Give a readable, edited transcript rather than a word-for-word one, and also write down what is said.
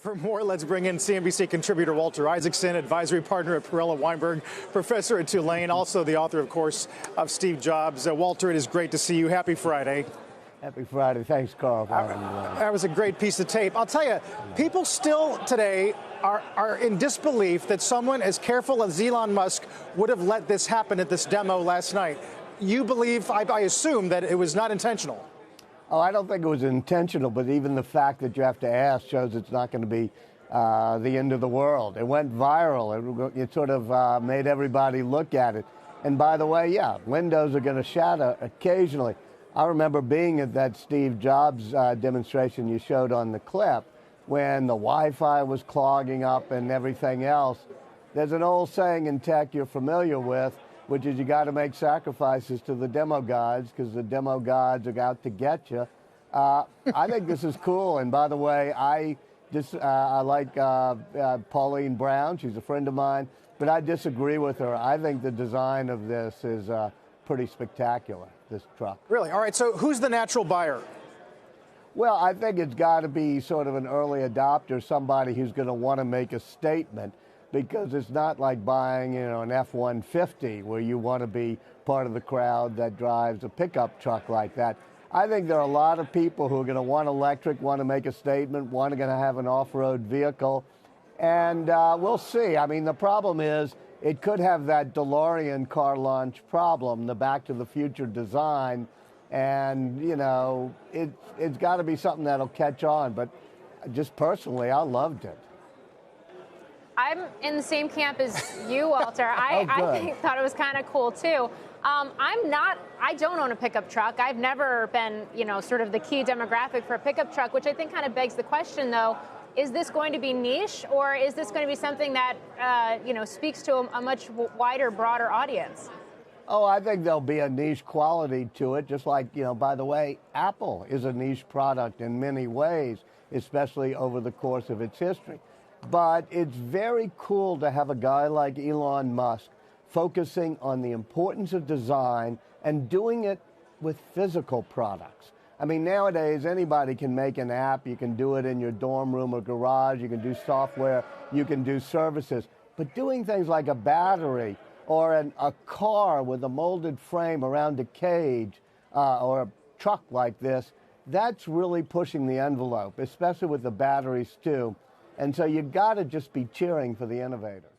For more, let's bring in CNBC contributor Walter Isaacson, advisory partner at Perella Weinberg, professor at Tulane, also the author, of course, of Steve Jobs. Walter, it is great to see you. Happy Friday. Happy Friday. Thanks, Carl. That was a great piece of tape. I'll tell you, people still today are in disbelief that someone as careful as Elon Musk would have let this happen at this demo last night. You believe, I assume, that it was not intentional. Oh, I don't think it was intentional, but even the fact that you have to ask shows it's not going to be the end of the world. It went viral. It sort of made everybody look at it. And by the way, yeah, windows are going to shatter occasionally. I remember being at that Steve Jobs demonstration you showed on the clip when the Wi-Fi was clogging up and everything else. There's an old saying in tech you're familiar with, which is you got to make sacrifices to the demo gods because the demo gods are out to get you. I think this is cool. And by the way, I like Pauline Brown. She's a friend of mine, but I disagree with her. I think the design of this is pretty spectacular, this truck. Really? All right. So who's the natural buyer? Well, I think it's got to be sort of an early adopter, somebody who's going to want to make a statement. Because it's not like buying, an F-150 where you want to be part of the crowd that drives a pickup truck like that. I think there are a lot of people who are going to want electric, want to make a statement, going to have an off-road vehicle. And we'll see. I mean, the problem is it could have that DeLorean car launch problem, the Back to the Future design. And, it's got to be something that'll catch on. But just personally, I loved it. I'm in the same camp as you, Walter. I thought it was kind of cool, too. I don't own a pickup truck. I've never been, sort of the key demographic for a pickup truck, which I think kind of begs the question, though, is this going to be niche or is this going to be something that, speaks to a much wider, broader audience? Oh, I think there'll be a niche quality to it, just like, by the way, Apple is a niche product in many ways, especially over the course of its history. But it's very cool to have a guy like Elon Musk focusing on the importance of design and doing it with physical products. I mean, nowadays, anybody can make an app. You can do it in your dorm room or garage. You can do software. You can do services. But doing things like a battery or a car with a molded frame around a cage or a truck like this, that's really pushing the envelope, especially with the batteries, too. And so you've got to just be cheering for the innovator.